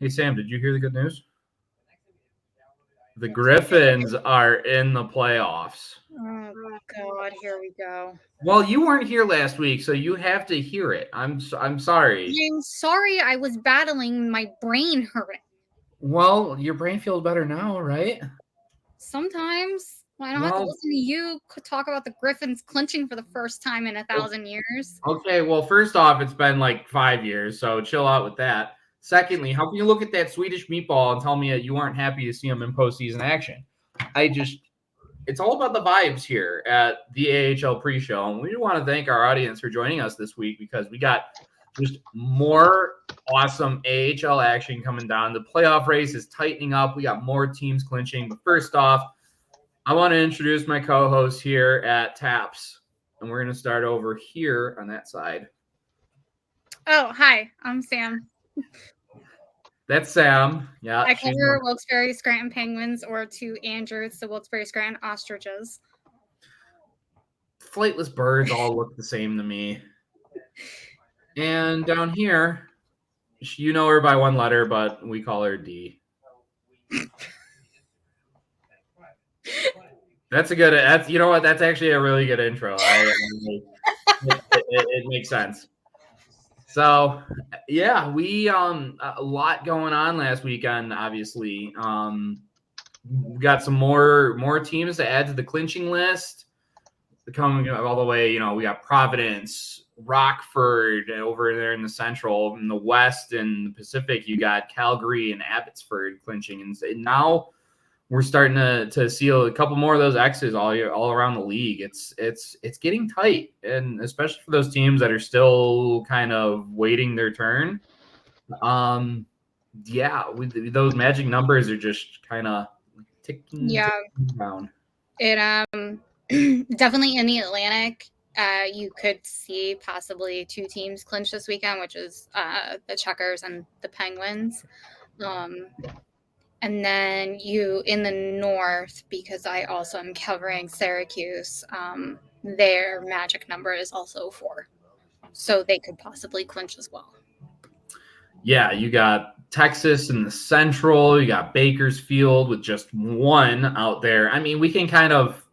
Hey, Sam, did you hear the good news? The Griffins are in the playoffs. Oh, God, here we go. Well, you weren't here last week, so you have to hear it. I'm sorry. I'm sorry I was battling my brain hurt. Well, your brain feels better now, right? Sometimes I don't have to listen to you talk about the Griffins clinching for the first time in 1,000 years. Okay, well, first off, it's been like 5 years, so chill out with that. Secondly, how can you look at that Swedish meatball and tell me that you aren't happy to see him in postseason action? It's all about the vibes here at the AHL pre-show, and we want to thank our audience for joining us this week because we got just more awesome AHL action coming down. The playoff race is tightening up. We got more teams clinching. But first off, I want to introduce my co-host here at TAPS, and we're going to start over here on that side. Oh, hi, I'm Sam. That's Sam. Yeah, I cover Wilkes-Barre Scranton Penguins, or to Andrew, it's the Wilkes-Barre Scranton Ostriches. Flightless birds all look the same to me. And down here, you know her by one letter, but we call her D. That's a good. That's you know what? That's actually a really good intro. It makes sense. So, yeah, we a lot going on last weekend. Obviously, we got some more teams to add to the clinching list. Coming all the way, we got Providence, Rockford over there in the Central, in the West and the Pacific. You got Calgary and Abbotsford clinching, and now we're starting to see a couple more of those X's all around the league. It's getting tight, and especially for those teams that are still kind of waiting their turn. Those magic numbers are just kind of ticking down. It definitely in the Atlantic. You could see possibly two teams clinch this weekend, which is the Checkers and the Penguins. And then you in the North, because I also am covering Syracuse, their magic number is also 4. So they could possibly clinch as well. Yeah, you got Texas in the Central. You got Bakersfield with just one out there. I mean, we can kind of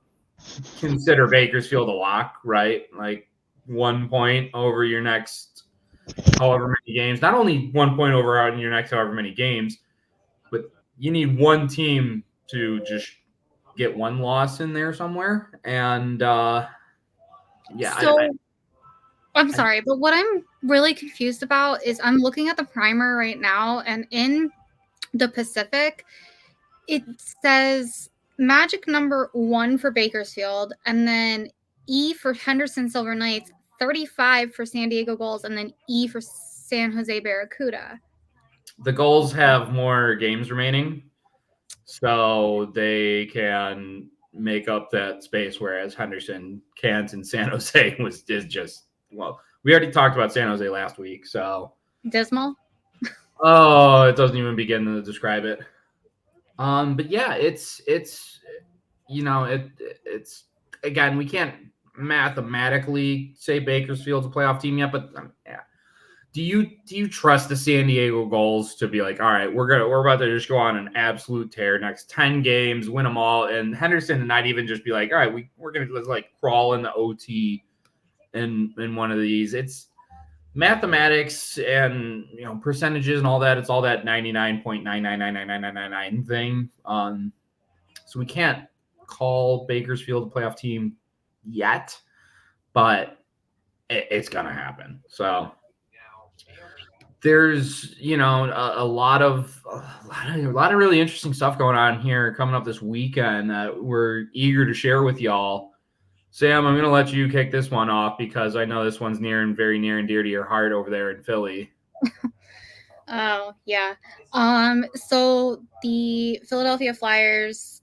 consider Bakersfield a lock, right? Like 1 point over your next however many games. Not only 1 point over in your next however many games, but you need one team to just get one loss in there somewhere. And I'm sorry, but what I'm really confused about is I'm looking at the primer right now, and in the Pacific, it says magic number 1 for Bakersfield, and then E for Henderson Silver Knights, 35 for San Diego Gulls, and then E for San Jose Barracuda. The Gulls have more games remaining, so they can make up that space, whereas Henderson can't, and San Jose is just, well, we already talked about San Jose last week, so dismal. Oh, it doesn't even begin to describe it. But yeah, it's again, we can't mathematically say Bakersfield's a playoff team yet, but yeah. Do you trust the San Diego Gulls to be like, all right, we're about to just go on an absolute tear next 10 games, win them all, and Henderson and not even just be like, all right, we're gonna just like crawl in the OT in one of these. It's mathematics and percentages and all that. It's all that 99.9999999 thing. So we can't call Bakersfield a playoff team yet, but it's gonna happen. So there's a lot of really interesting stuff going on here coming up this weekend that we're eager to share with y'all. Sam, I'm going to let you kick this one off because I know this one's very near and dear to your heart over there in Philly. Oh, yeah. So the Philadelphia Flyers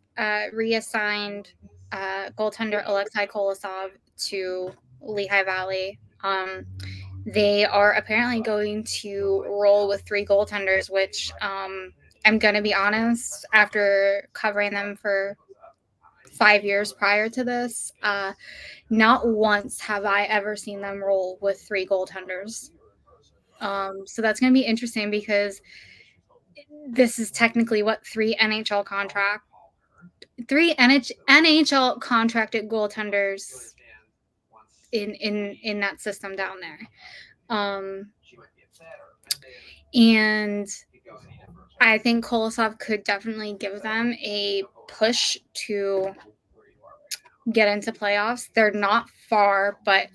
reassigned goaltender Alexei Kolosov to Lehigh Valley. They are apparently going to roll with 3 goaltenders, which I'm going to be honest, after covering them for 5 years prior to this, not once have I ever seen them roll with 3 goaltenders. So that's going to be interesting because this is technically what three NHL contracted goaltenders in that system down there. And I think Kolosov could definitely give them a push to get into playoffs. They're not far, but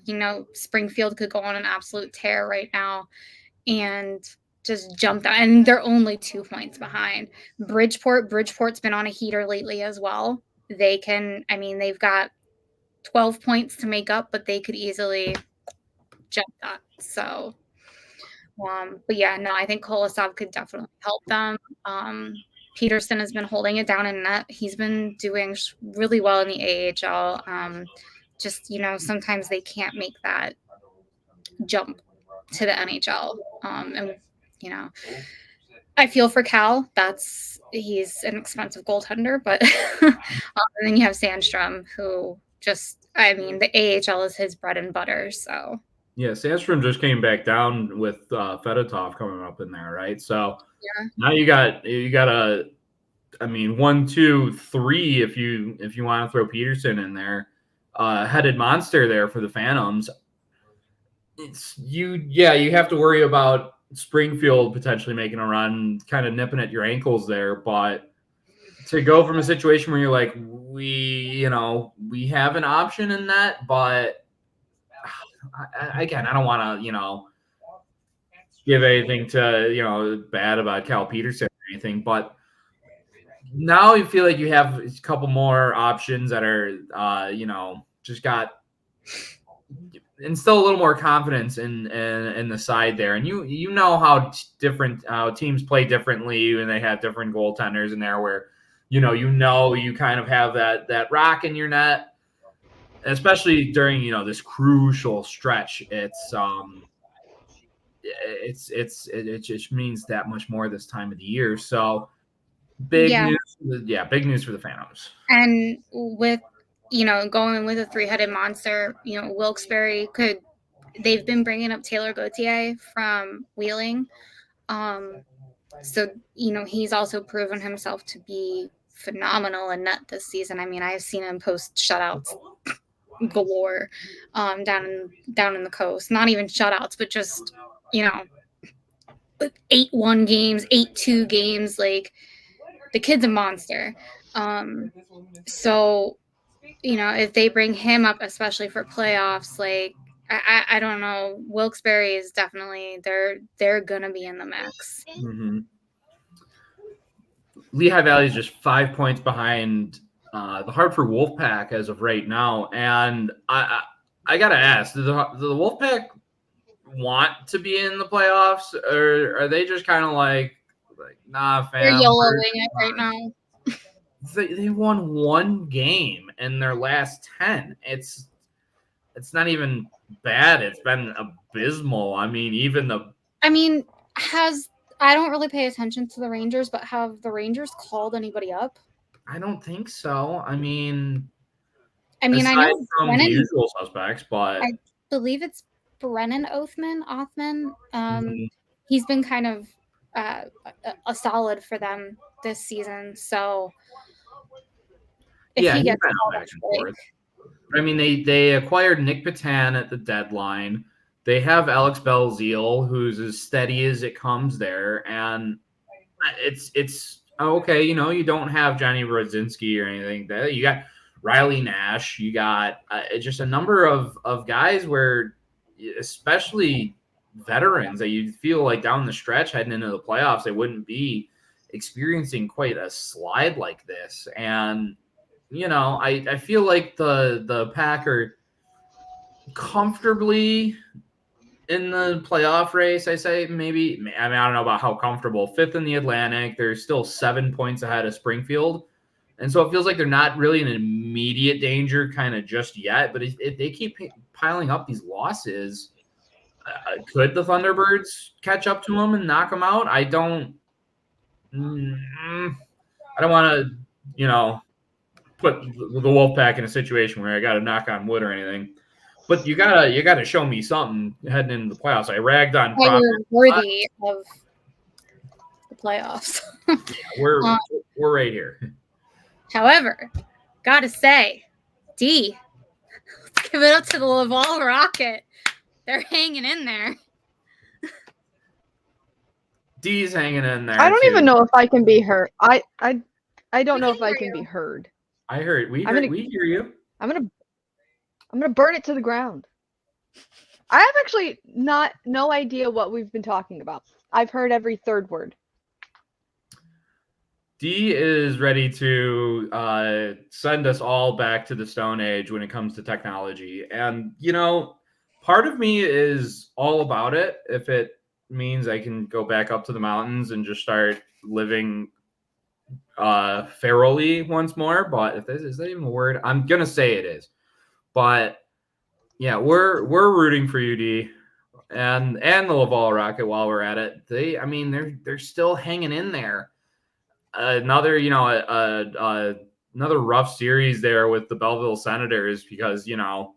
Springfield could go on an absolute tear right now and just jump that. And they're only 2 points behind. Bridgeport's been on a heater lately as well. They've got 12 points to make up, but they could easily jump that. So, but yeah, no, I think Kolosov could definitely help them. Peterson has been holding it down in net. He's been doing really well in the AHL. Just, sometimes they can't make that jump to the NHL. And, I feel for Cal. He's an expensive goaltender, but and then you have Sandstrom, who the AHL is his bread and butter. So yeah, Sandstrom just came back down with Fedotov coming up in there, right? So now you got 1, 2, 3 if you want to throw Peterson in there, headed monster there for the Phantoms. You have to worry about Springfield potentially making a run, kind of nipping at your ankles there, but to go from a situation where you're like, we have an option in that, but I don't want to, give anything to, bad about Cal Peterson or anything, but now you feel like you have a couple more options that are, just got instill a little more confidence in the side there. And you know how teams play differently when they have different goaltenders in there where, you kind of have that rock in your net, especially during, this crucial stretch. It just means that much more this time of the year. So big news for the Phantoms. And with, going with a three-headed monster, Wilkes-Barre they've been bringing up Taylor Gauthier from Wheeling. So, he's also proven himself to be phenomenal in net this season. I've seen him post shutouts galore down in the coast. Not even shutouts, but just, 8-1 games, 8-2 games. Like, the kid's a monster. So, if they bring him up, especially for playoffs, like, I don't know. Wilkes-Barre is definitely they're gonna be in the mix. Mm-hmm. Lehigh Valley is just 5 points behind the Hartford Wolfpack as of right now, and I gotta ask: do the Wolfpack want to be in the playoffs, or are they just kind of like nah, fam? They're YOLOing it right now. They won 1 game in their last 10. It's not even bad. It's been abysmal. I don't really pay attention to the Rangers, but have the Rangers called anybody up? I don't think so. I know from the usual suspects, but I believe it's Brennan Othman. He's been kind of a solid for them this season. So if he gets back and forth. They acquired Nick Patan at the deadline. They have Alex Belzile, who's as steady as it comes there, and it's okay. You don't have Johnny Brodzinski or anything. You got Riley Nash. You got just a number of guys where, especially veterans, that you feel like down the stretch heading into the playoffs, they wouldn't be experiencing quite a slide like this. And I feel like the Pack are comfortably in the playoff race. I say maybe. I don't know about how comfortable. 5th in the Atlantic. They're still 7 points ahead of Springfield, and so it feels like they're not really in immediate danger, kind of just yet. But if they keep piling up these losses, could the Thunderbirds catch up to them and knock them out? I don't want to, put the Wolfpack in a situation where I got to knock on wood or anything. But you gotta show me something heading into the playoffs. I ragged on worthy of the playoffs. We're right here. However, gotta say, D, let's give it up to the Laval Rocket. They're hanging in there. D's hanging in there. I don't too. even know if I can be heard. I don't know if I can be heard. I heard. We hear you. I'm gonna burn it to the ground. I have actually no idea what we've been talking about. I've heard every third word. D is ready to send us all back to the Stone Age when it comes to technology. And, part of me is all about it if it means I can go back up to the mountains and just start living ferally once more. But is that even a word? I'm going to say it is. But, yeah, we're rooting for you, D. And the Laval Rocket while we're at it. They're still hanging in there. Another rough series there with the Belleville Senators because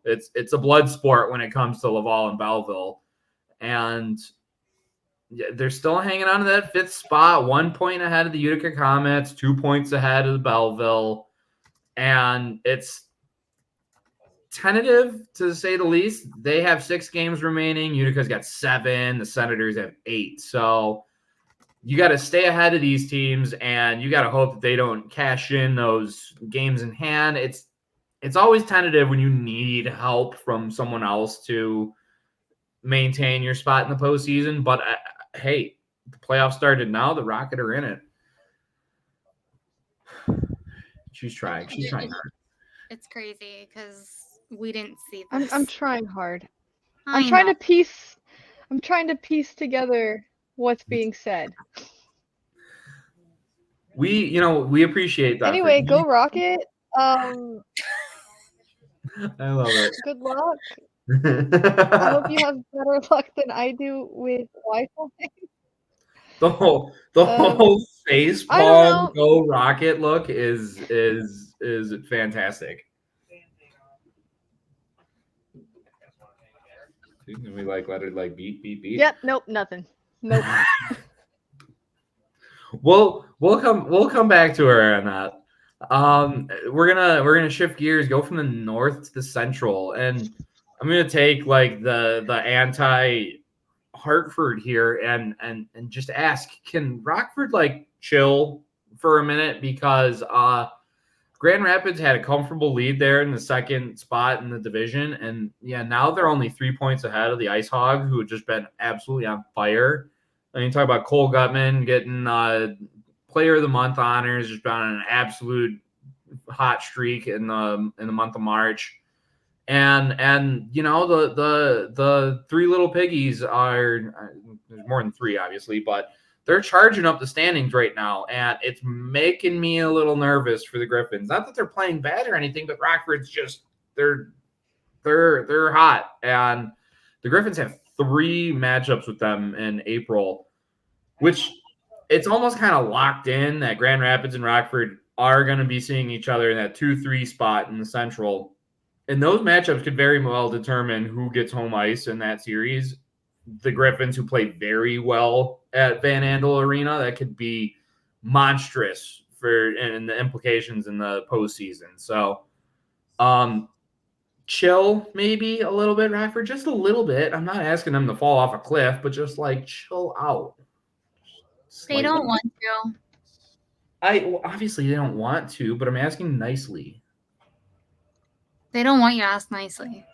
it's a blood sport when it comes to Laval and Belleville, and they're still hanging on to that 5th spot, 1 point ahead of the Utica Comets, 2 points ahead of the Belleville, and it's tentative to say the least. They have 6 games remaining. Utica's got 7. The Senators have 8. So you got to stay ahead of these teams, and you got to hope that they don't cash in those games in hand. It's always tentative when you need help from someone else to maintain your spot in the postseason. But hey, the playoffs started now. The Rocket are in it. She's trying. She's trying hard. It's crazy because we didn't see this. I'm trying hard. I'm trying to piece together what's being said. We appreciate that. Anyway, go Rocket. I love it. Good luck. I hope you have better luck than I do with Wi-Fi. The whole face palm go Rocket look is fantastic. We let it beat. Yep. Nope. Nothing. Nope. We'll come back to her on that. We're gonna shift gears, go from the north to the central, and I'm gonna take the anti Hartford here and just ask, can Rockford chill for a minute, because Grand Rapids had a comfortable lead there in the 2nd spot in the division, and now they're only 3 points ahead of the Ice Hogs, who have just been absolutely on fire. You talk about Cole Gutman getting Player of the Month honors, just been on an absolute hot streak in the month of March, and the 3 little piggies are there's more than 3 obviously, but they're charging up the standings right now, and it's making me a little nervous for the Griffins. Not that they're playing bad or anything, but Rockford's just they're hot, and the Griffins have 3 matchups with them in April, which it's almost kind of locked in that Grand Rapids and Rockford are going to be seeing each other in that 2-3 spot in the Central. And those matchups could very well determine who gets home ice in that series. The Griffins, who play very well at Van Andel Arena, that could be monstrous and the implications in the postseason. So, chill maybe a little bit, Rockford, just a little bit. I'm not asking them to fall off a cliff, but just chill out. They don't want to. Obviously they don't want to, but I'm asking nicely. They don't want you to ask nicely.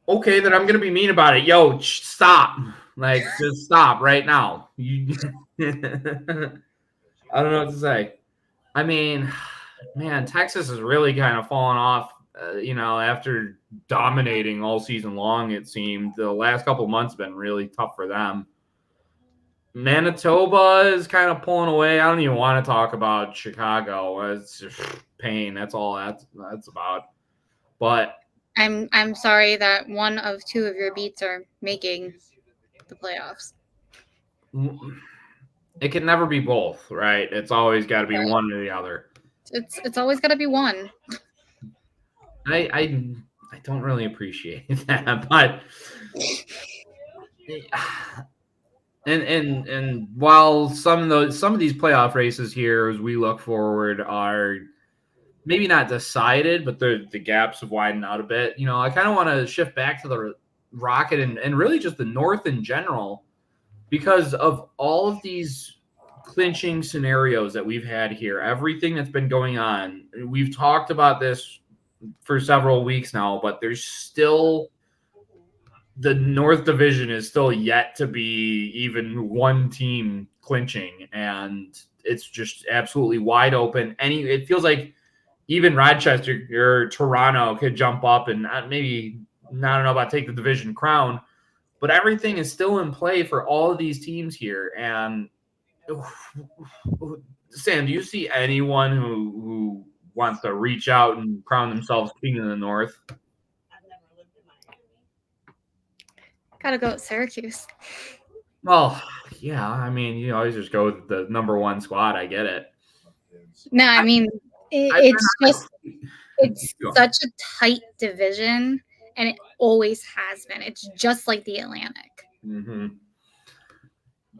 Okay, then I'm gonna be mean about it. Yo, stop! Just stop right now. I don't know what to say. I mean, man, Texas has really kind of fallen off. After dominating all season long, it seemed the last couple of months have been really tough for them. Manitoba is kind of pulling away. I don't even want to talk about Chicago. It's just pain. That's all that's about. But I'm sorry that one of 2 of your beats are making the playoffs. It can never be both, right? It's always got to be one or the other. It's always got to be one. I don't really appreciate that, but And while some of these playoff races here, as we look forward, are maybe not decided, but the gaps have widened out a bit. I kind of want to shift back to the Rocket and really just the North in general, because of all of these clinching scenarios that we've had here, everything that's been going on. We've talked about this for several weeks now, but there's still the North Division is still yet to be even one team clinching, and it's just absolutely wide open. It feels like even Rochester or Toronto could jump up and maybe, I don't know about take the division crown, but everything is still in play for all of these teams here. And Sam, do you see anyone who wants to reach out and crown themselves king of the North? Gotta go with Syracuse. Well, yeah. I mean, you always just go with the number one squad. I get it. No, I mean, it's such a tight division, and it always has been. It's just like the Atlantic. Mm-hmm.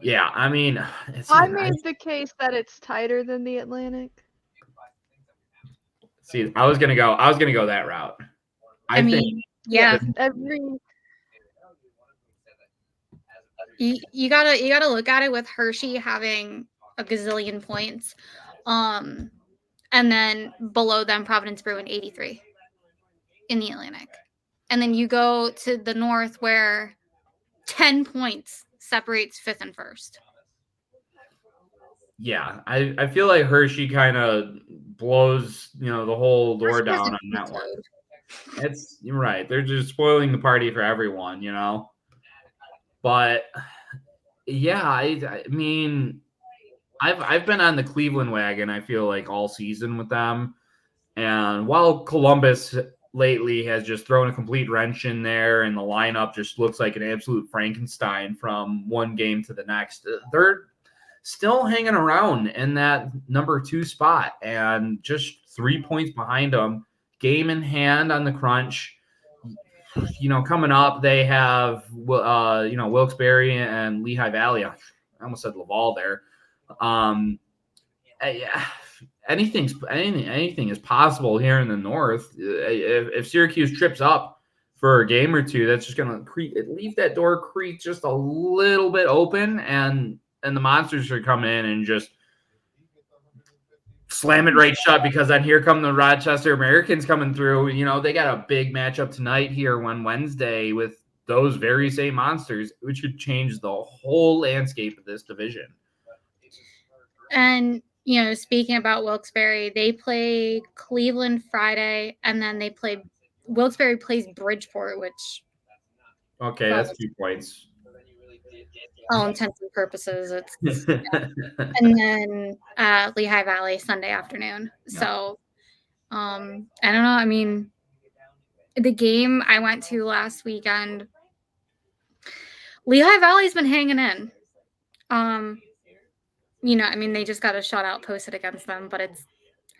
Yeah, I mean, I made the case that it's tighter than the Atlantic. See, I was gonna go that route. I mean, think, yeah. You gotta look at it with Hershey having a gazillion points, and then below them Providence Bruin 83 in the Atlantic, and then you go to the North where 10 points separates fifth and first. Yeah, I feel like Hershey kind of blows the whole door down on that one. You're right. They're just spoiling the party for everyone, But yeah, I mean, I've been on the Cleveland wagon, I feel like, all season with them. And while Columbus lately has just thrown a complete wrench in there and the lineup just looks like an absolute Frankenstein from one game to the next, they're still hanging around in that number 2 spot and just 3 points behind them, game in hand on the crunch. Coming up, they have, Wilkes-Barre and Lehigh Valley. I almost said Laval there. Anything is possible here in the North. If Syracuse trips up for a game or two, that's just going to leave that door creak just a little bit open, and the Monsters should come in and just slam it right shut, because then here come the Rochester Americans coming through. They got a big matchup tonight here on Wednesday with those very same Monsters, which could change the whole landscape of this division. And, speaking about Wilkes-Barre, they play Cleveland Friday, and then Wilkes-Barre plays Bridgeport, which... Okay, that's 2 points. All intents and purposes, it's and then Lehigh Valley Sunday afternoon. Yeah. So, I don't know. I mean, the game I went to last weekend, Lehigh Valley's been hanging in. I mean, they just got a shutout posted against them, but it's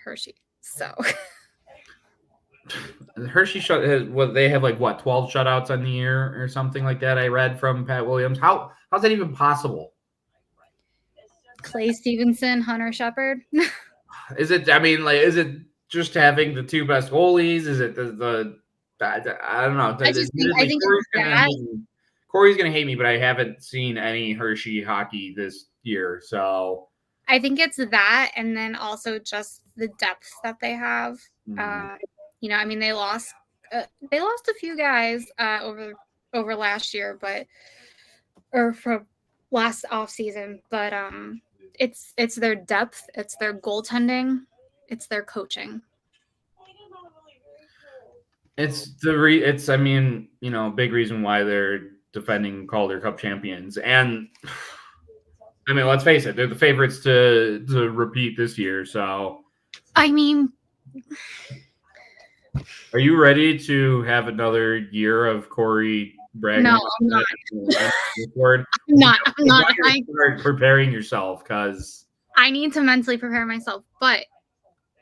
Hershey. So Hershey they have 12 shutouts on the year or something like that. I read from Pat Williams. How's that even possible? Clay Stevenson, Hunter Shepard. Is it just having the 2 best goalies? Is it the I don't know. I think Corey's gonna hate me, but I haven't seen any Hershey hockey this year, so I think it's that, and then also just the depth that they have. Mm-hmm. I mean, they lost a few guys over last year, or from last off season, but it's their depth, it's their goaltending, it's their coaching. It's big reason why they're defending Calder Cup champions. And I mean, let's face it, they're the favorites to repeat this year. So, I mean, are you ready to have another year of Corey bragging? No, I'm not. I'm not. Preparing yourself, because I need to mentally prepare myself. But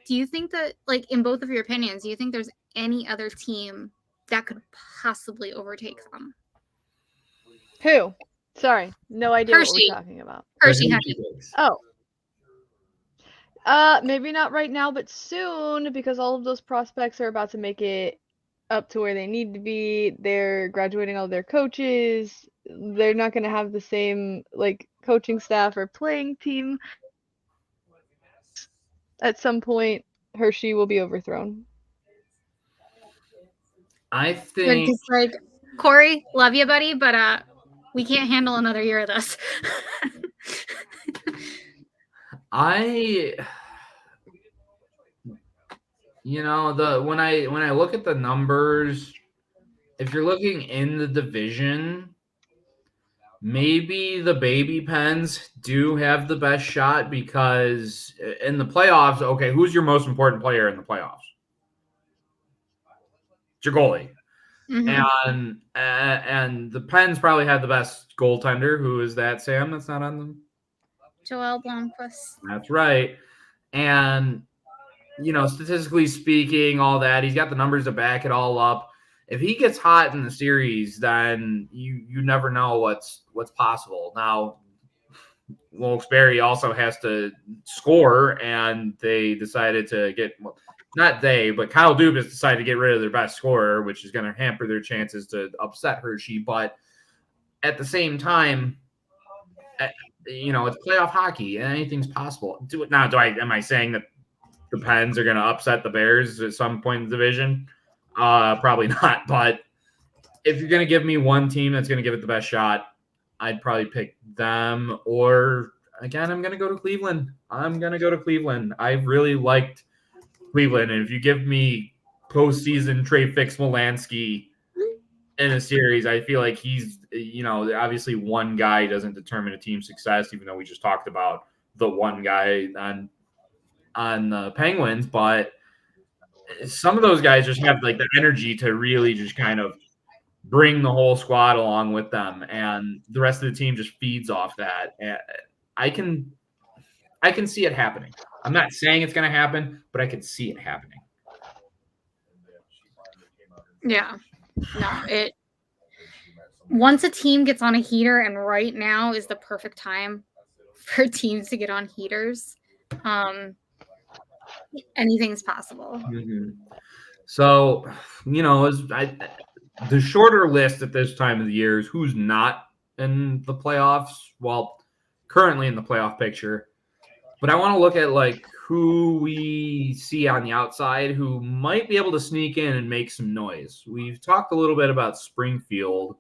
do you think that, in both of your opinions, do you think there's any other team that could possibly overtake them? Who? Sorry, no idea what Hershey. we're talking about. Hershey honey. Oh. Maybe not right now, but soon, because all of those prospects are about to make it up to where they need to be. They're graduating all their coaches. They're not going to have the same like coaching staff or playing team. At some point, Hershey will be overthrown. I They're think just like, Corey, love you, buddy, but we can't handle another year of this. when I look at the numbers, if you're looking in the division, maybe the Baby Pens do have the best shot because in the playoffs, okay, who's your most important player in the playoffs? It's your goalie. Mhm. And the Pens probably have the best goaltender. Who is that, Sam? That's not on them. Joel Blomqvist. That's right. And statistically speaking, all that, he's got the numbers to back it all up. If he gets hot in the series, then you never know what's possible. Now, Wilkes-Barre also has to score, and they decided to get not they, but Kyle Dubas decided to get rid of their best scorer, which is going to hamper their chances to upset Hershey. But at the same time, it's playoff hockey, and anything's possible. Am I saying that the Pens are going to upset the Bears at some point in the division? Probably not. But if you're going to give me one team that's going to give it the best shot, I'd probably pick them. Or again, I'm going to go to Cleveland. I've really liked Cleveland, and if you give me postseason Trey Fix-Molansky in a series, I feel like he's, obviously one guy doesn't determine a team's success, even though we just talked about the one guy on the Penguins, but some of those guys just have like the energy to really just kind of bring the whole squad along with them, and the rest of the team just feeds off that. And I can see it happening. I'm not saying it's going to happen, but I can see it happening. Yeah. No, once a team gets on a heater, and right now is the perfect time for teams to get on heaters. Anything's possible. Mm-hmm. So, the shorter list at this time of the year is who's not in the playoffs. Well, currently in the playoff picture. But I want to look at like who we see on the outside who might be able to sneak in and make some noise. We've talked a little bit about Springfield.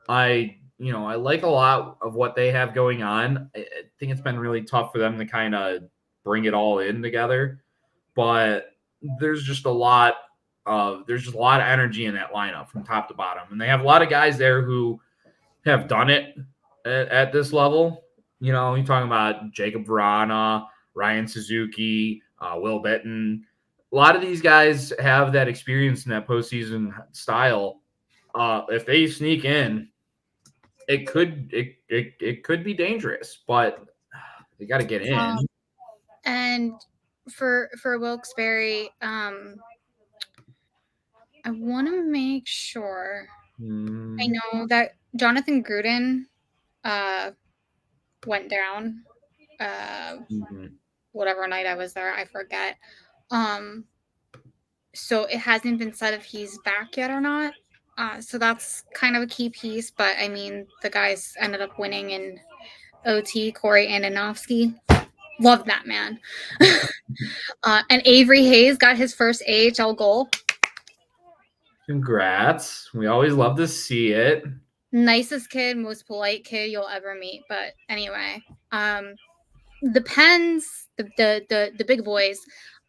I like a lot of what they have going on. I think it's been really tough for them to kind of bring it all in together. But there's just a lot of energy in that lineup from top to bottom. And they have a lot of guys there who have done it at this level. You're talking about Jacob Vrana, Ryan Suzuki, Will Bitton. A lot of these guys have that experience in that postseason style. If they sneak in, it could be dangerous, but they got to get in. And for Wilkes-Barre, I want to make sure. I know that Jonathan Gruden went down whatever night I was there, I forget. So it hasn't been said if he's back yet or not. So that's kind of a key piece. But I mean, the guys ended up winning in OT. Corey Andonovsky, love that man. And Avery Hayes got his first AHL goal. Congrats. We always love to see it. Nicest kid, most polite kid you'll ever meet. But anyway, the Pens, the big boys,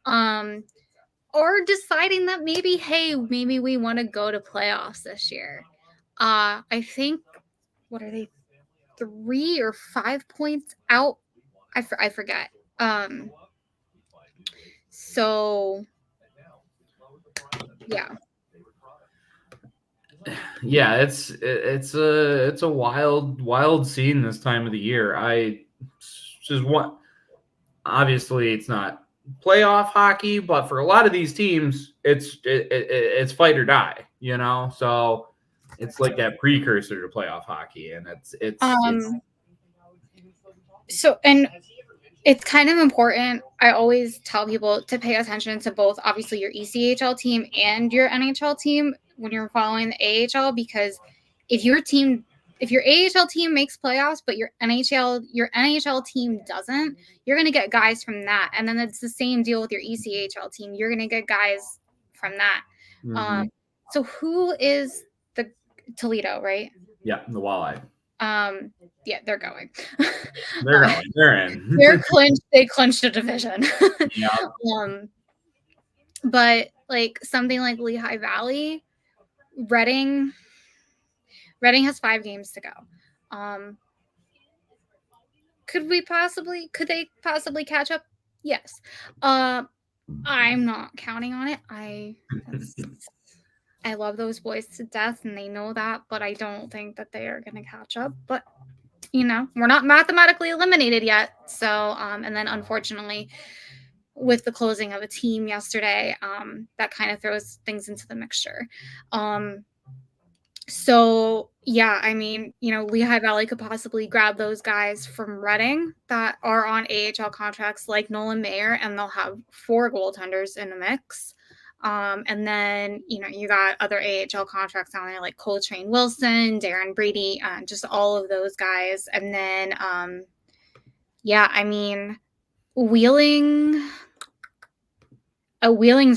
are deciding that maybe we want to go to playoffs this year. I think, what are they, 3 or 5 points out? I forget. So yeah. Yeah, it's a wild scene this time of the year. Obviously it's not playoff hockey, but for a lot of these teams, it's fight or die. So it's like that precursor to playoff hockey, and it's so, and it's kind of important. I always tell people to pay attention to both, obviously, your ECHL team and your NHL team when you're following the AHL, because if your AHL team makes playoffs, but your NHL team doesn't, you're going to get guys from that. And then it's the same deal with your ECHL team. You're going to get guys from that. So who is the Toledo, right? Yeah, the Walleye. Yeah, they're going. They're going. They're in. They clinched a division. Yeah. But like something like Lehigh Valley, Reading has 5 games to go. Could they possibly catch up? Yes. I'm not counting on it. I love those boys to death, and they know that, but I don't think that they are going to catch up. But, we're not mathematically eliminated yet. So, and then unfortunately, with the closing of a team yesterday, that kind of throws things into the mixture. So, yeah, I mean, Lehigh Valley could possibly grab those guys from Reading that are on AHL contracts like Nolan Mayer, and they'll have 4 goaltenders in the mix. And then, you got other AHL contracts on there like Coltrane Wilson, Darren Brady, just all of those guys. And then, yeah, I mean, Wheeling's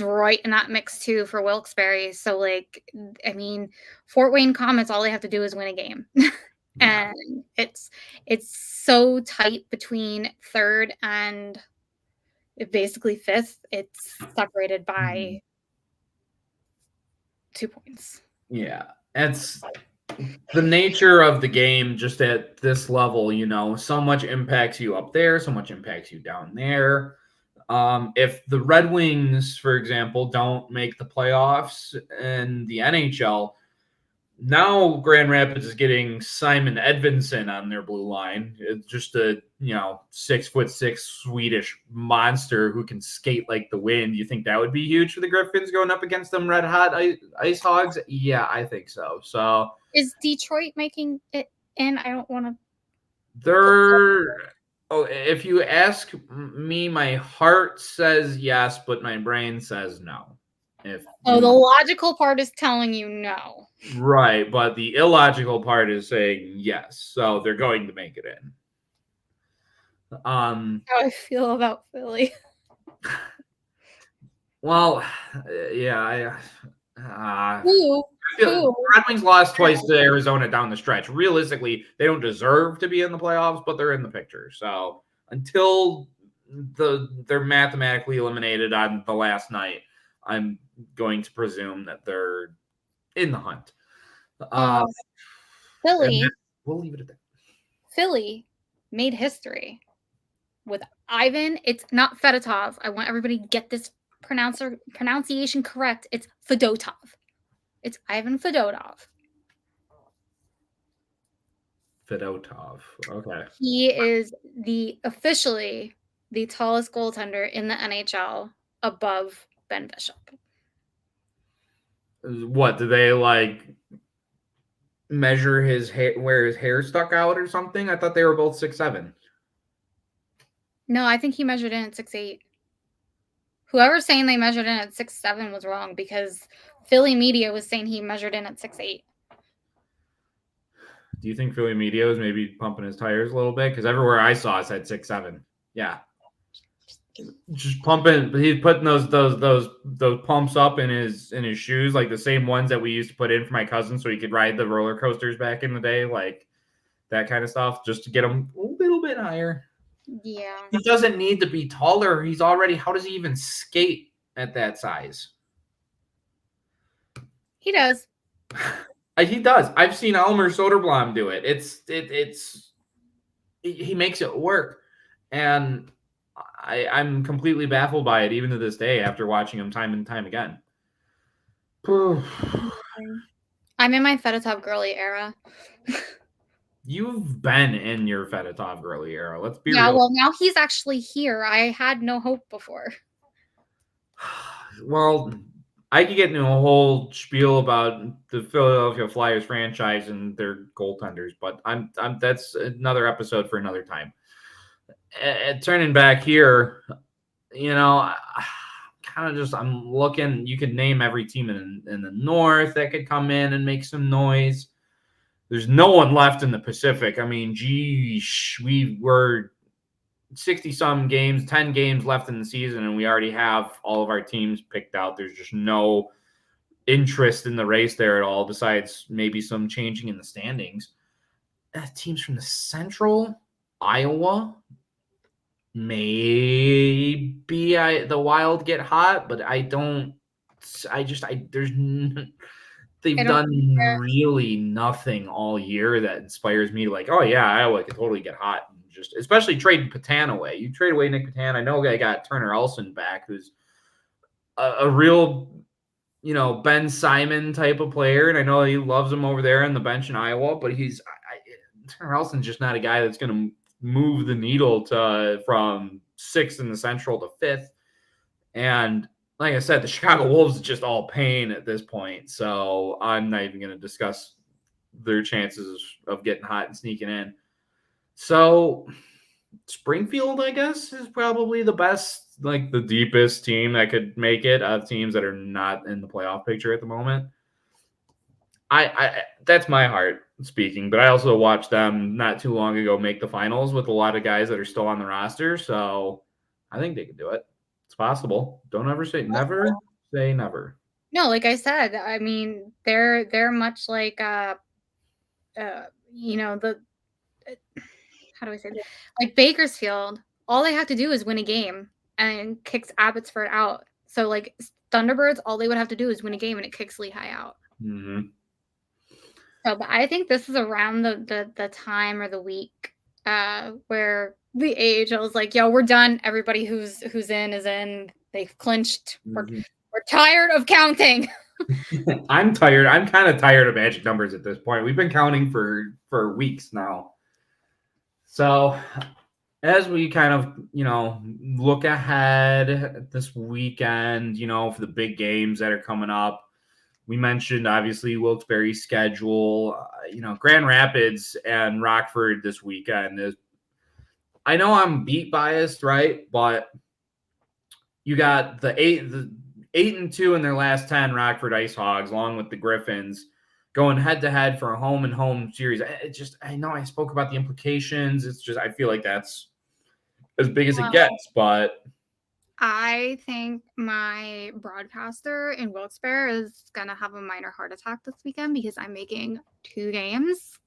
right in that mix too for Wilkes-Barre. So, like, I mean, Fort Wayne Comets, all they have to do is win a game. And it's so tight between 3rd and basically 5th. It's separated by 2 points. Yeah, it's the nature of the game just at this level, so much impacts you up there, so much impacts you down there. If the Red Wings, for example, don't make the playoffs in the NHL, now Grand Rapids is getting Simon Edvinsson on their blue line. It's just a 6'6" Swedish monster who can skate like the wind. You think that would be huge for the Griffins going up against them red hot Ice Hogs? Yeah, I think so. So is Detroit making it in? I don't want to. If you ask me, my heart says yes, but my brain says no. The logical part is telling you no. Right, but the illogical part is saying yes. So they're going to make it in. How I feel about Philly. Well, yeah, Who? Red Wings lost twice to Arizona down the stretch. Realistically, they don't deserve to be in the playoffs, but they're in the picture. So until they're mathematically eliminated on the last night, I'm going to presume that they're in the hunt. Philly. We'll leave it at that. Philly made history with Ivan. It's not Fedotov. I want everybody to get this pronunciation correct. It's Fedotov. It's Ivan Fedotov. Fedotov. Okay. He is officially the tallest goaltender in the NHL above Ben Bishop. What, do they measure his hair, where his hair stuck out or something? I thought they were both 6'7". No, I think he measured in at 6'8". Whoever's saying they measured in at 6'7" was wrong, because Philly media was saying he measured in at 6'8". Do you think Philly media was maybe pumping his tires a little bit? Because everywhere I saw it said 6'7". Yeah. Just pumping. He's putting those pumps up in his shoes, like the same ones that we used to put in for my cousin so he could ride the roller coasters back in the day, like that kind of stuff, just to get him a little bit higher. Yeah. He doesn't need to be taller. He's already. How does he even skate at that size? He does. He does. I've seen Elmer Soderblom do it. He makes it work, and I'm completely baffled by it even to this day after watching him time and time again. I'm in my Fedotov girly era. You've been in your Fedotov girly era. Let's be real. Yeah, well, now he's actually here. I had no hope before. Well, I could get into a whole spiel about the Philadelphia Flyers franchise and their goaltenders, but I'm that's another episode for another time. Turning back here, I'm looking. You could name every team in the North that could come in and make some noise. There's no one left in the Pacific. I mean, geez, we were 60-some games, 10 games left in the season, and we already have all of our teams picked out. There's just no interest in the race there at all, besides maybe some changing in the standings. Teams from the Central, Iowa, maybe the Wild get hot, but they've done really nothing all year that inspires me to like, oh yeah, Iowa could totally get hot. And just especially trading Patan away. You trade away Nick Patan. I know they got Turner Elson back, who's a real, Ben Simon type of player, and I know he loves him over there on the bench in Iowa. But Turner Elson's just not a guy that's going to move the needle from 6th in the Central to 5th. And like I said, the Chicago Wolves is just all pain at this point. So I'm not even going to discuss their chances of getting hot and sneaking in. So Springfield, I guess, is probably the best, like the deepest team that could make it of teams that are not in the playoff picture at the moment. I that's my heart speaking, but I also watched them not too long ago make the finals with a lot of guys that are still on the roster. So I think they can do it. It's possible. Don't ever say never. Say never. No, like I said, I mean, they're much like how do I say that? Like Bakersfield, all they have to do is win a game and kicks Abbotsford out. So like Thunderbirds, all they would have to do is win a game and it kicks Lehigh out. Mm-hmm. So, but I think this is around the time or the week where the AHL is like, yo, we're done. Everybody who's in is in. They've clinched. Mm-hmm. We're tired of counting. I'm tired. I'm kind of tired of magic numbers at this point. We've been counting for weeks now. So as we kind of, look ahead this weekend, for the big games that are coming up, we mentioned, obviously, Wilkes-Barre's schedule. Grand Rapids and Rockford this weekend is. I know I'm beat biased, right? But you got the 8-2 in their last 10 Rockford Ice Hogs, along with the Griffins, going head to head for a home and home series. I know I spoke about the implications. It's just I feel like that's as big as it gets, but. I think my broadcaster in Wilkes-Barre is going to have a minor heart attack this weekend because I'm making 2 games.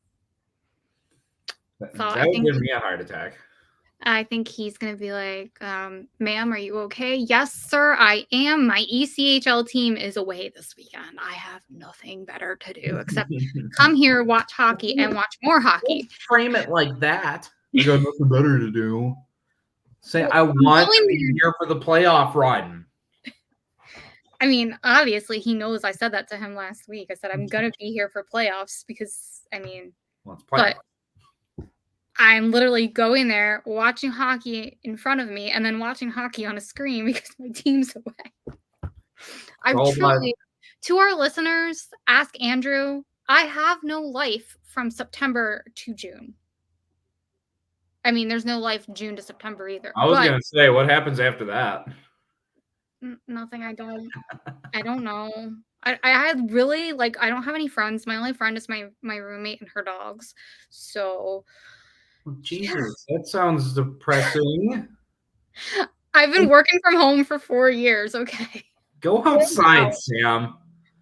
So that would give me a heart attack. I think he's going to be like, ma'am, are you okay? Yes, sir, I am. My ECHL team is away this weekend. I have nothing better to do except come here, watch hockey, and watch more hockey. Don't frame it like that. You got nothing better to do. Say, I want to be here for the playoff run. I mean, obviously, he knows I said that to him last week. I said, I'm going to be here for playoffs because, it's but I'm literally going there, watching hockey in front of me, and then watching hockey on a screen because my team's away. To our listeners, ask Andrew, I have no life from September to June. I mean, there's no life June to September either. I was going to say, what happens after that? Nothing. I don't know. I had really, I don't have any friends. My only friend is my roommate and her dogs. So. Jesus, that sounds depressing. I've been working from home for 4 years. Okay. Go outside, Sam.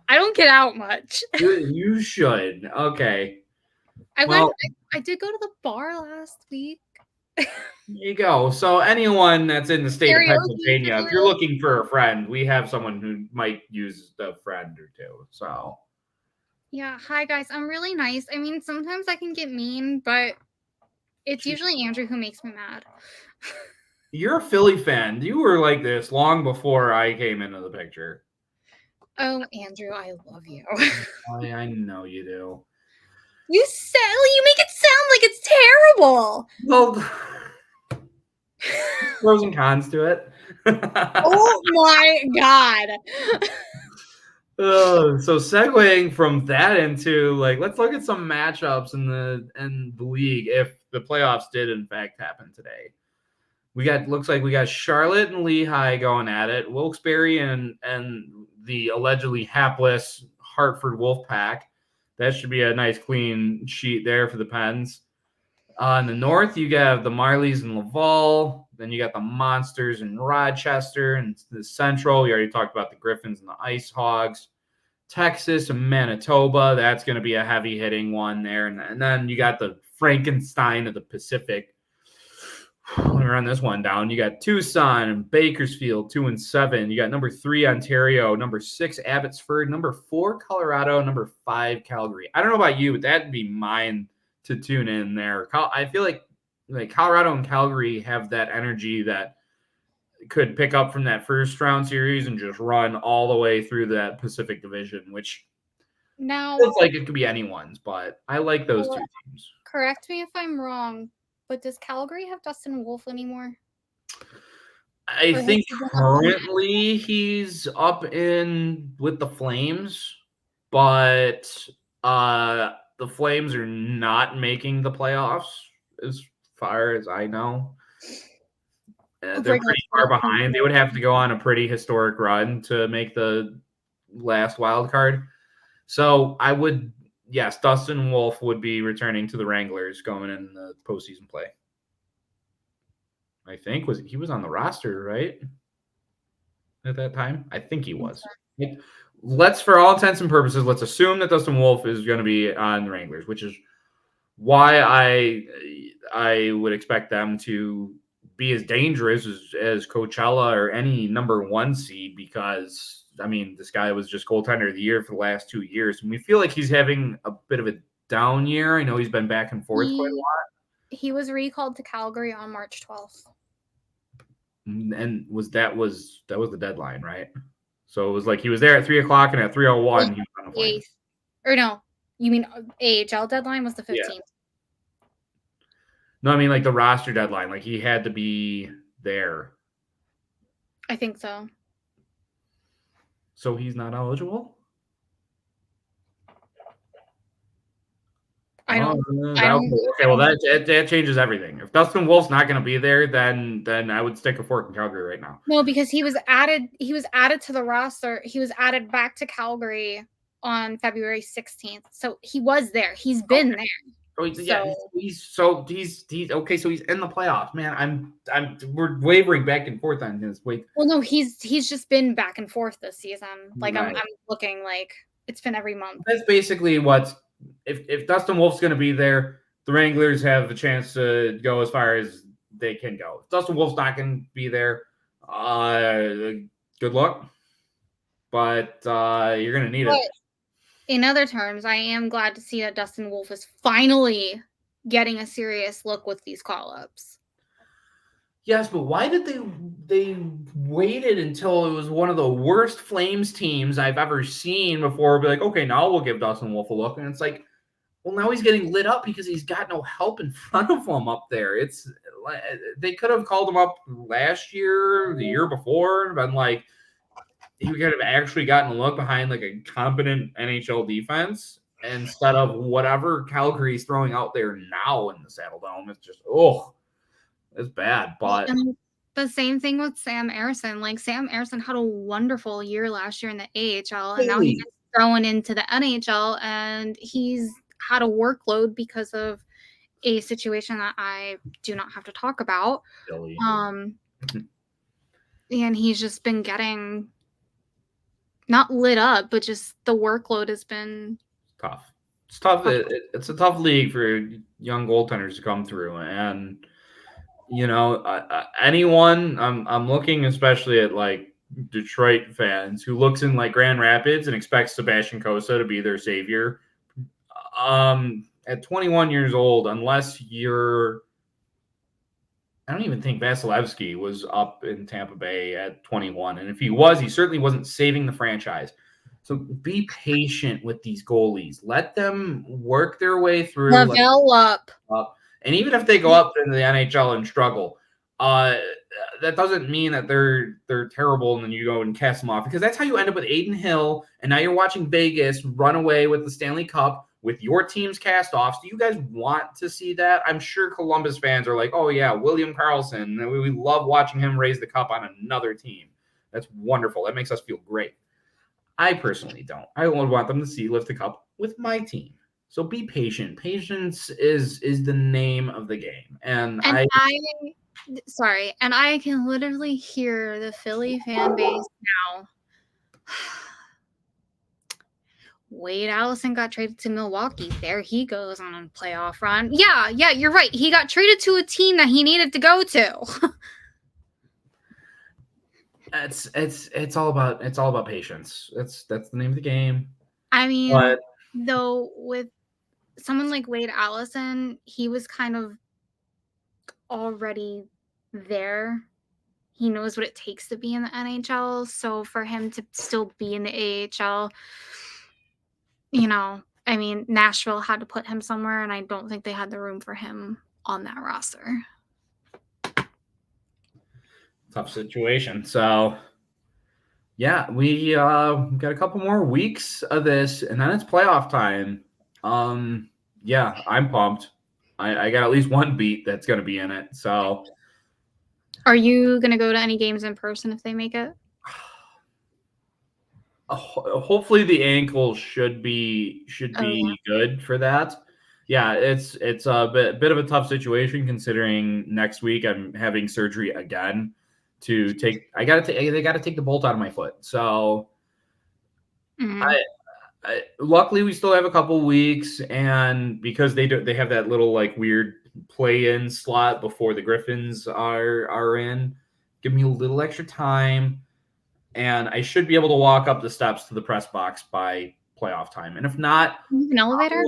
I don't get out much. You should. Okay. I did go to the bar last week. There you go. So anyone that's in the state of Pennsylvania, if you're looking for a friend, we have someone who might use a friend or two. So. Yeah. Hi, guys. I'm really nice. I mean, sometimes I can get mean, but it's usually Andrew who makes me mad. You're a Philly fan. You were like this long before I came into the picture. Oh, Andrew, I love you. I know you do. You make it sound like it's terrible. Well, pros and cons to it. Oh my God. So segueing from that into let's look at some matchups in the league if the playoffs did in fact happen today. Looks like we got Charlotte and Lehigh going at it, Wilkes-Barre and the allegedly hapless Hartford Wolfpack. That should be a nice clean sheet there for the Pens. In the north, you have the Marlies and Laval. Then you got the Monsters in Rochester. And the central, we already talked about the Griffins and the Ice Hogs. Texas and Manitoba, that's going to be a heavy-hitting one there. And then you got the Frankenstein of the Pacific. Let me run this one down. You got Tucson and Bakersfield, 2-7. You got number 3, Ontario, number 6, Abbotsford, number 4, Colorado, number 5, Calgary. I don't know about you, but that'd be mine to tune in there. I feel like Colorado and Calgary have that energy that could pick up from that first round series and just run all the way through that Pacific Division, which Now, feels like it could be anyone's, but I like those two teams. correct me if I'm wrong, but does Calgary have Dustin Wolf anymore? I think currently he's up in with the Flames, but the Flames are not making the playoffs as far as I know. They're pretty far behind. They would have to go on a pretty historic run to make the last wild card. So yes, Dustin Wolf would be returning to the Wranglers going in the postseason play. I think he was on the roster, right? At that time? I think he was. Let's, for all intents and purposes, let's assume that Dustin Wolf is going to be on the Wranglers, which is why I would expect them to be as dangerous as Coachella or any number 1 seed, because I mean, this guy was just goaltender of the year for the last 2 years, and we feel like he's having a bit of a down year. I know he's been back and forth quite a lot. He was recalled to Calgary on March 12th. And that was the deadline, right? So it was like he was there at 3:00, and at 3:01 he was on the plane. Or no, you mean AHL deadline was the 15th? Yeah. No, I mean like the roster deadline. Like he had to be there. I think so. So he's not eligible? I don't. Okay, well that changes everything. If Dustin Wolf's not going to be there, then I would stick a fork in Calgary right now. No, because he was added to the roster. He was added back to Calgary on February 16th. So he was there. He's been there. He's okay. So he's in the playoffs, man. We're wavering back and forth on his weight. Well, no, he's just been back and forth this season. Like right. I'm looking like it's been every month. That's basically what's. If Dustin Wolf's going to be there, the Wranglers have a chance to go as far as they can go. If Dustin Wolf's not going to be there, good luck. But you're going to need it. In other terms, I am glad to see that Dustin Wolf is finally getting a serious look with these call-ups. Yes, but why did they waited until it was one of the worst Flames teams I've ever seen before? Be like, okay, now we'll give Dustin Wolf a look. And it's like, well, now he's getting lit up because he's got no help in front of him up there. They could have called him up last year, the year before, and been like, he could have actually gotten a look behind like a competent NHL defense instead of whatever Calgary's throwing out there now in the Saddle Dome. It's just, it's bad. But and the same thing with Sam Ersson. Like Sam Ersson had a wonderful year last year in the AHL, and now he's thrown into the NHL, and he's had a workload because of a situation that I do not have to talk about. And he's just been getting not lit up, but just the workload has been tough. It's tough. It's a tough league for young goaltenders to come through, and anyone. I'm looking especially at like Detroit fans who looks in like Grand Rapids and expects Sebastian Cossa to be their savior. At 21 years old, unless you're. I don't even think Vasilevsky was up in Tampa Bay at 21. And if he was, he certainly wasn't saving the franchise. So be patient with these goalies. Let them work their way through. Develop. And even if they go up into the NHL and struggle, that doesn't mean that they're terrible and then you go and cast them off, because that's how you end up with Aiden Hill, and now you're watching Vegas run away with the Stanley Cup with your team's cast offs. Do you guys want to see that? I'm sure Columbus fans are like, oh yeah, William Karlsson, we love watching him raise the cup on another team. That's wonderful. That makes us feel great. I personally don't. I would want them to see lift the cup with my team. So be patient. Patience is the name of the game. And I can literally hear the Philly fan base now. Wade Allison got traded to Milwaukee. There he goes on a playoff run. Yeah, you're right. He got traded to a team that he needed to go to. It's all about patience. That's the name of the game. I mean, though, with someone like Wade Allison, he was kind of already there. He knows what it takes to be in the NHL. So for him to still be in the AHL, I mean, Nashville had to put him somewhere, and I don't think they had the room for him on that roster. Tough situation. So yeah, we got a couple more weeks of this, and then it's playoff time. Yeah, I'm pumped. I got at least one beat that's going to be in it. So are you going to go to any games in person if they make it? Hopefully the ankle should be good for that. Yeah, it's a bit of a tough situation considering next week I'm having surgery again to take. They got to take the bolt out of my foot. So luckily we still have a couple weeks, and because they have that little like weird play-in slot before the Griffins are in, give me a little extra time. And I should be able to walk up the steps to the press box by playoff time. And if not, an elevator?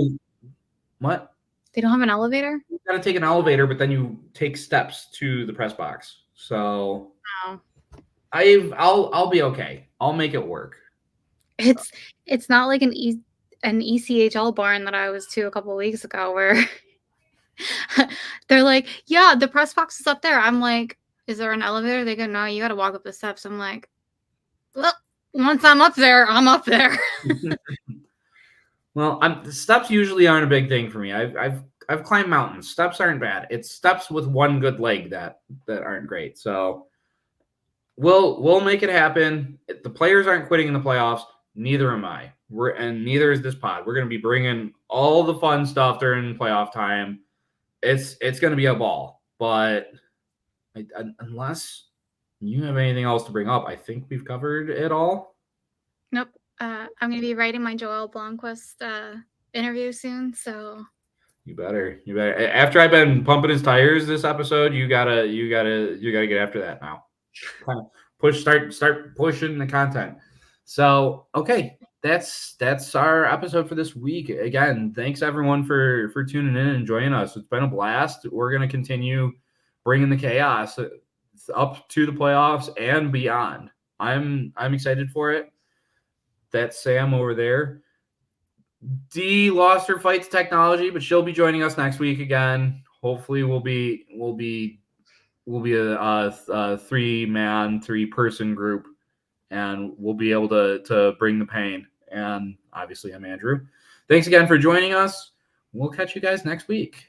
What? They don't have an elevator? You got to take an elevator, but then you take steps to the press box. So I'll be okay. I'll make it work. It's not like an ECHL barn that I was to a couple of weeks ago where they're like, yeah, the press box is up there. I'm like, is there an elevator? They go, no, you got to walk up the steps. I'm like, well, once I'm up there, I'm up there. Well, the steps usually aren't a big thing for me. I've climbed mountains. Steps aren't bad. It's steps with one good leg that aren't great. So we'll make it happen. If the players aren't quitting in the playoffs, neither am I. And neither is this pod. We're going to be bringing all the fun stuff during playoff time. It's going to be a ball. But unless you have anything else to bring up, I think we've covered it all. Nope. I'm going to be writing my Joel Blomqvist interview soon, so you better. After I've been pumping his tires this episode, you gotta get after that now. Kind of start pushing the content. So okay, that's our episode for this week. Again, thanks everyone for tuning in and joining us. It's been a blast. We're gonna continue bringing the chaos up to the playoffs and beyond. I'm excited for it. That's Sam over there. Dee lost her fight to technology, but she'll be joining us next week again. Hopefully we'll be a 3-man, 3-person group, and we'll be able to bring the pain. And obviously I'm Andrew. Thanks again for joining us. We'll catch you guys next week.